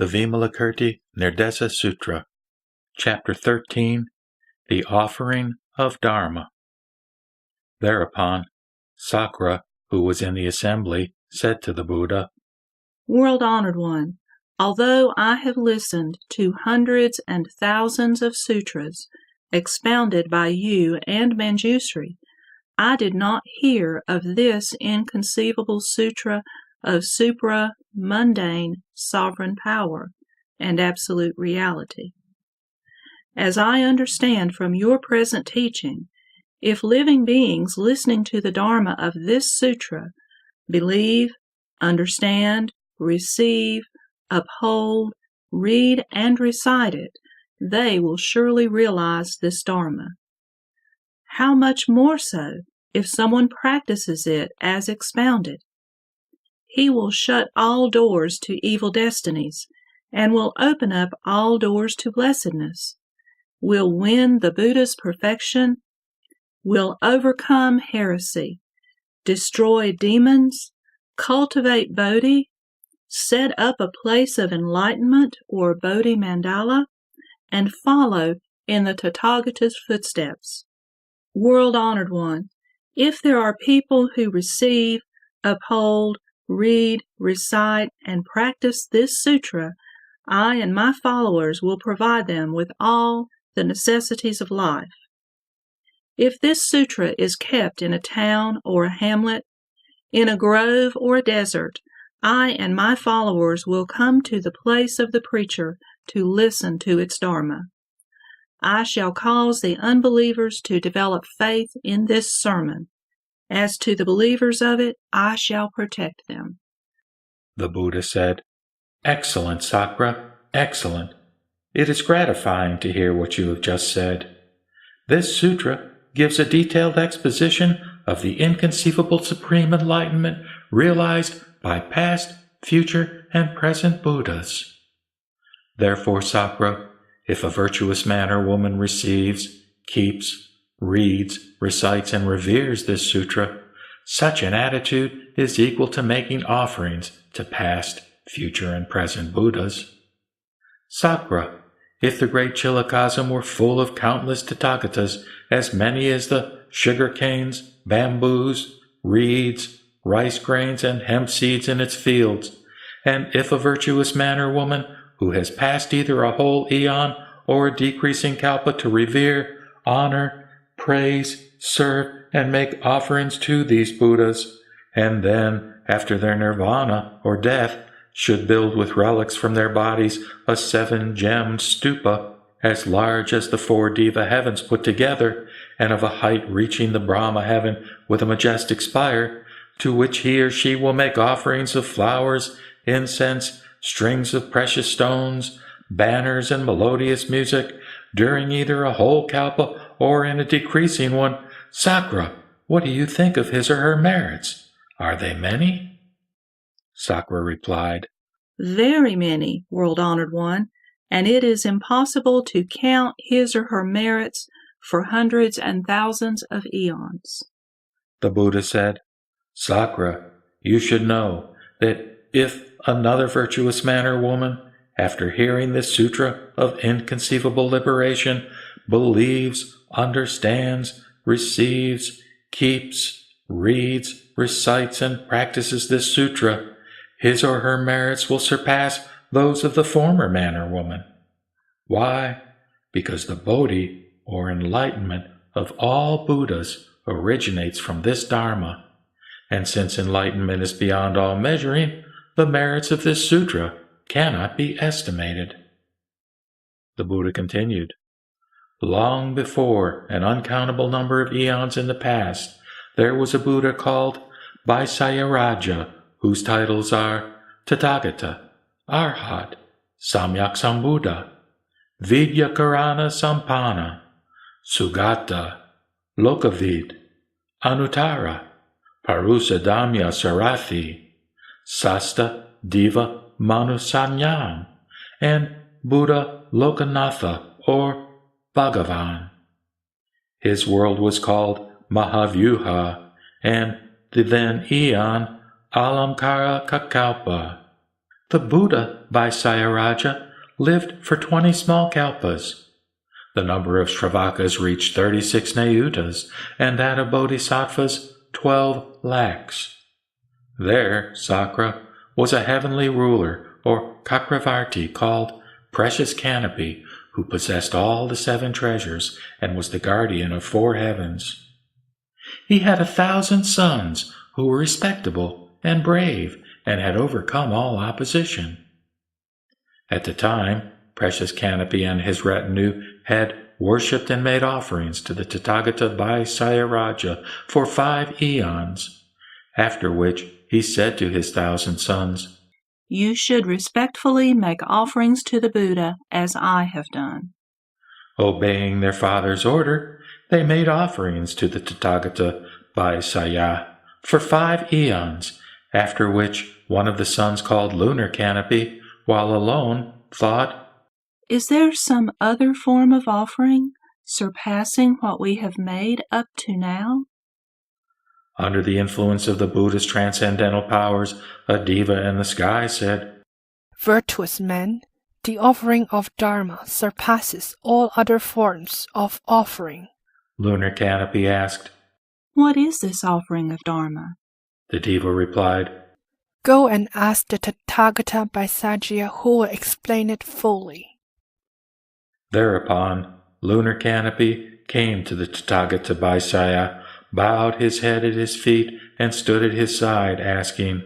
the Vimalakirti Nirdesa Sutra, Chapter 13, the Offering of Dharma. Thereupon, Sakra, who was in the assembly, said to the Buddha, World-honored one, although I have listened to hundreds and thousands of sutras expounded by you and Manjusri, I did not hear of this inconceivable sutra of supra-mundane sovereign power and absolute reality. As I understand from your present teaching, if living beings listening to the Dharma of this sutra believe, understand, receive, uphold, read, and recite it, they will surely realize this Dharma. How much more so if someone practices it as expounded? He will shut all doors to evil destinies and will open up all doors to blessedness, will win the Buddha's perfection, will overcome heresy, destroy demons, cultivate Bodhi, set up a place of enlightenment or Bodhi mandala, and follow in the Tathagata's footsteps. World-honored one, if there are people who receive, uphold, read, recite, and practice this sutra, I and my followers will provide them with all the necessities of life. If this sutra is kept in a town or a hamlet, in a grove or a desert, I and my followers will come to the place of the preacher to listen to its Dharma. I shall cause the unbelievers to develop faith in this sermon. As to the believers of it, I shall protect them. The Buddha said, Excellent, Sakra, excellent. It is gratifying to hear what you have just said. This sutra gives a detailed exposition of the inconceivable supreme enlightenment realized by past, future, and present Buddhas. Therefore, Sakra, if a virtuous man or woman receives, keeps, reads, recites, and reveres this sutra, such an attitude is equal to making offerings to past, future, and present Buddhas. Sakra, if the great Chilakasam were full of countless Tathagatas, as many as the sugar canes, bamboos, reeds, rice grains, and hemp seeds in its fields, and if a virtuous man or woman who has passed either a whole eon or a decreasing kalpa to revere, honor, praise, serve, and make offerings to these Buddhas, and then, after their nirvana or death, should build with relics from their bodies a 7-gemmed stupa as large as the 4 Deva heavens put together, and of a height reaching the Brahma heaven with a majestic spire, to which he or she will make offerings of flowers, incense, strings of precious stones, banners, and melodious music, during either a whole kalpa or in a decreasing one, Sakra, what do you think of his or her merits? Are they many? Sakra replied, Very many, world-honored one, and it is impossible to count his or her merits for hundreds and thousands of eons. The Buddha said, Sakra, you should know that if another virtuous man or woman, after hearing this sutra of inconceivable liberation, believes, understands, receives, keeps, reads, recites, and practices this sutra, his or her merits will surpass those of the former man or woman. Why? Because the Bodhi, or enlightenment, of all Buddhas originates from this Dharma, and since enlightenment is beyond all measuring, the merits of this sutra cannot be estimated. The Buddha continued, Long before an uncountable number of eons in the past, there was a Buddha called Vaisayaraja, whose titles are Tathagata, Arhat, Samyak Sambuddha, Vidyakarana Sampanna, Sugata, Lokavid, Anuttara, Parusadamya Sarathi, Sasta Diva Manusanyam, and Buddha Lokanatha or Bhagavan. His world was called Mahavyuha, and the then Eon Alamkara Kakalpa. The Buddha Vaisayaraja lived for 20 small kalpas. The number of Shravakas reached 36 Nayutas, and that of Bodhisattvas 12 lakhs. There, Sakra, was a heavenly ruler, or Cakravarti, called Precious Canopy, who possessed all the 7 treasures and was the guardian of 4 heavens. He had 1,000 sons who were respectable and brave and had overcome all opposition. At the time, Precious Canopy and his retinue had worshipped and made offerings to the Tathagata Vaisayaraja for 5 eons, after which he said to his 1,000 sons, "You should respectfully make offerings to the Buddha as I have done." Obeying their father's order, they made offerings to the Tathagata Vaisaya for 5 eons, after which one of the sons called Lunar Canopy, while alone, thought, "Is there some other form of offering surpassing what we have made up to now?" Under the influence of the Buddha's transcendental powers, a diva in the sky said, "Virtuous man, the offering of Dharma surpasses all other forms of offering." Lunar Canopy asked, "What is this offering of Dharma?" The diva replied, "Go and ask the Tathagata Vaisajya who will explain it fully." Thereupon, Lunar Canopy came to the Tathagata Vaisaya, bowed his head at his feet, and stood at his side, asking,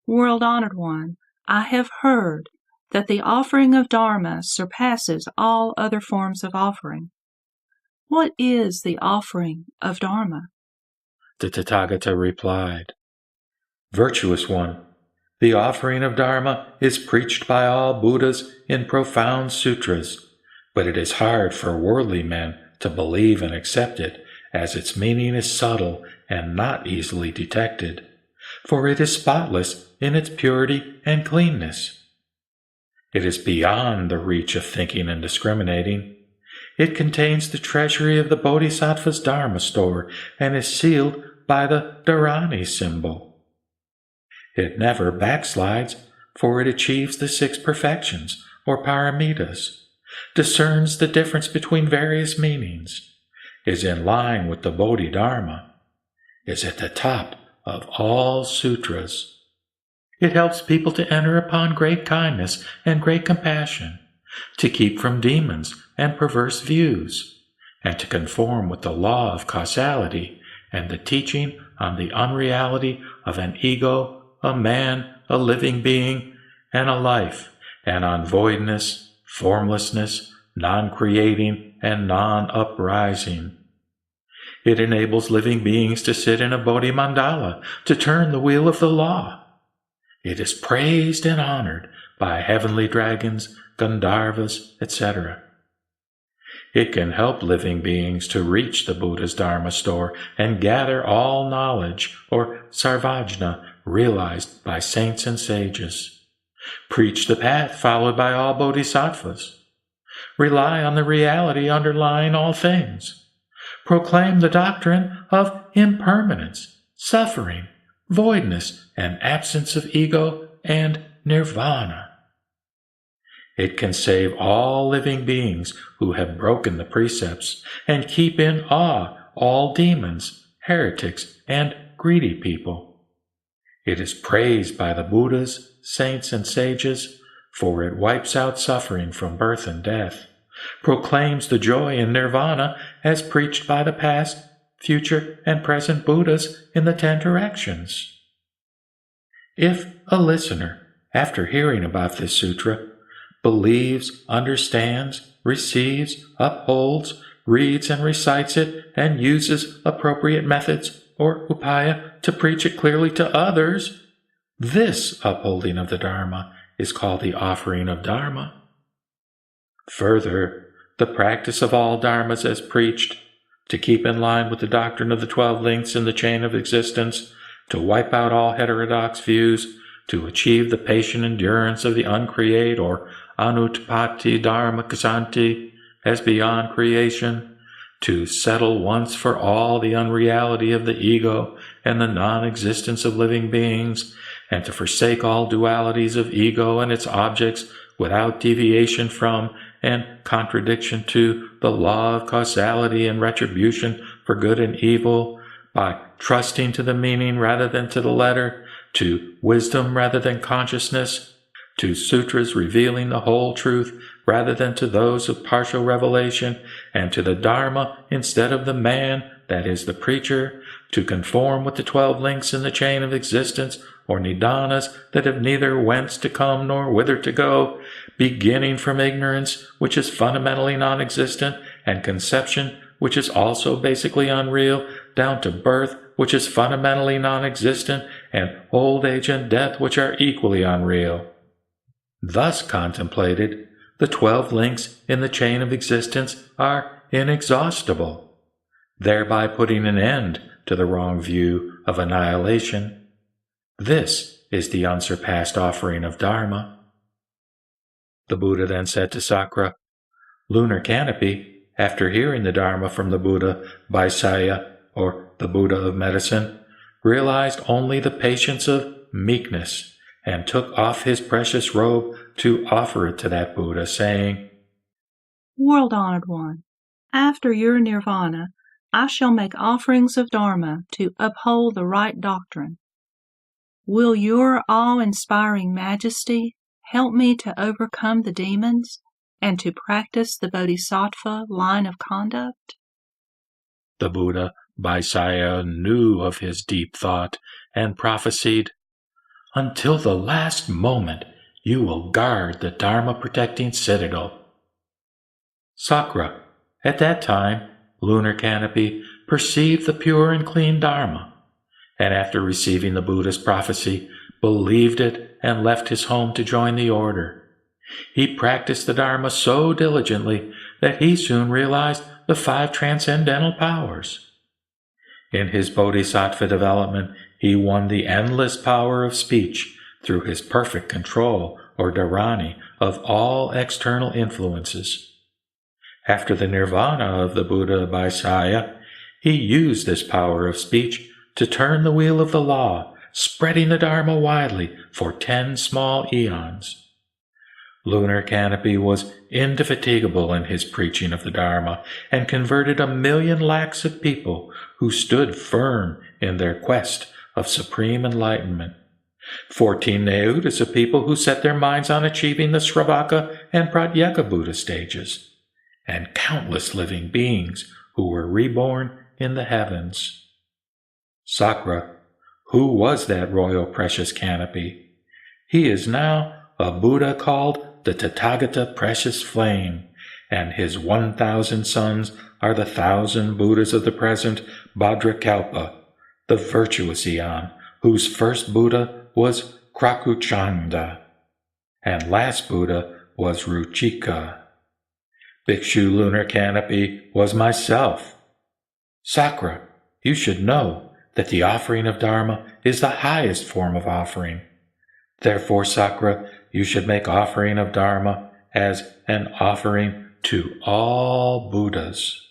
"World-honored one, I have heard that the offering of Dharma surpasses all other forms of offering. What is the offering of Dharma?" The Tathagata replied, "Virtuous one, the offering of Dharma is preached by all Buddhas in profound sutras, but it is hard for worldly men to believe and accept it, as its meaning is subtle and not easily detected, for it is spotless in its purity and cleanness. It is beyond the reach of thinking and discriminating. It contains the treasury of the Bodhisattva's Dharma store and is sealed by the Dharani symbol. It never backslides, for it achieves the 6 perfections, or paramitas, discerns the difference between various meanings, is in line with the Bodhidharma, is at the top of all sutras. It helps people to enter upon great kindness and great compassion, to keep from demons and perverse views, and to conform with the law of causality and the teaching on the unreality of an ego, a man, a living being, and a life, and on voidness, formlessness, non-creating, and non-uprising. It enables living beings to sit in a Bodhi mandala, to turn the wheel of the law. It is praised and honored by heavenly dragons, Gandharvas, etc. It can help living beings to reach the Buddha's Dharma store and gather all knowledge, or sarvajna, realized by saints and sages. Preach the path followed by all bodhisattvas. Rely on the reality underlying all things. Proclaim the doctrine of impermanence, suffering, voidness, and absence of ego and nirvana. It can save all living beings who have broken the precepts and keep in awe all demons, heretics, and greedy people. It is praised by the Buddhas, saints, and sages, for it wipes out suffering from birth and death, proclaims the joy in nirvana as preached by the past, future, and present Buddhas in the 10 directions. If a listener, after hearing about this sutra, believes, understands, receives, upholds, reads and recites it, and uses appropriate methods or upaya to preach it clearly to others, this upholding of the Dharma is called the offering of Dharma. Further, the practice of all Dharmas as preached, to keep in line with the doctrine of the 12 links in the chain of existence, to wipe out all heterodox views, to achieve the patient endurance of the uncreate or anutpatti dharma kasanti as beyond creation, to settle once for all the unreality of the ego and the non-existence of living beings, and to forsake all dualities of ego and its objects without deviation from and contradiction to the law of causality and retribution for good and evil, by trusting to the meaning rather than to the letter, to wisdom rather than consciousness, to sutras revealing the whole truth rather than to those of partial revelation, and to the Dharma instead of the man, that is the preacher, to conform with the 12 links in the chain of existence, or nidanas that have neither whence to come nor whither to go, beginning from ignorance, which is fundamentally non-existent, and conception, which is also basically unreal, down to birth, which is fundamentally non-existent, and old age and death, which are equally unreal. Thus contemplated, the 12 links in the chain of existence are inexhaustible, thereby putting an end to the wrong view of annihilation. This is the unsurpassed offering of Dharma. The Buddha then said to Sakra, "Lunar Canopy, after hearing the Dharma from the Buddha Vaisaya, or the Buddha of medicine, realized only the patience of meekness, and took off his precious robe to offer it to that Buddha, saying, 'World-honored one, after your nirvana, I shall make offerings of Dharma to uphold the right doctrine. Will your awe-inspiring majesty help me to overcome the demons and to practice the Bodhisattva line of conduct?' The Buddha Vaisaya knew of his deep thought and prophesied, 'Until the last moment you will guard the Dharma-protecting citadel.' Sakra, at that time, Lunar Canopy perceived the pure and clean Dharma, and after receiving the Buddha's prophecy, believed it and left his home to join the order. He practiced the Dharma so diligently that he soon realized the 5 transcendental powers. In his bodhisattva development, he won the endless power of speech through his perfect control, or dharani, of all external influences. After the nirvana of the Buddha Vaisaya, he used this power of speech to turn the wheel of the law, spreading the Dharma widely for 10 small eons. Lunar Canopy was indefatigable in his preaching of the Dharma, and converted 1,000,000 lakhs of people who stood firm in their quest of supreme enlightenment. 14 Neudas of people who set their minds on achieving the Sravaka and Pratyeka Buddha stages, and countless living beings who were reborn in the heavens. Sakra, who was that royal precious canopy? He is now a Buddha called the Tathagata Precious Flame, and his 1,000 sons are the 1,000 Buddhas of the present Bhadrakalpa, the virtuous eon, whose first Buddha was Krakuchanda, and last Buddha was Ruchika. Bhikshu Lunar Canopy was myself. Sakra, you should know that the offering of Dharma is the highest form of offering. Therefore, Sakra, you should make offering of Dharma as an offering to all Buddhas.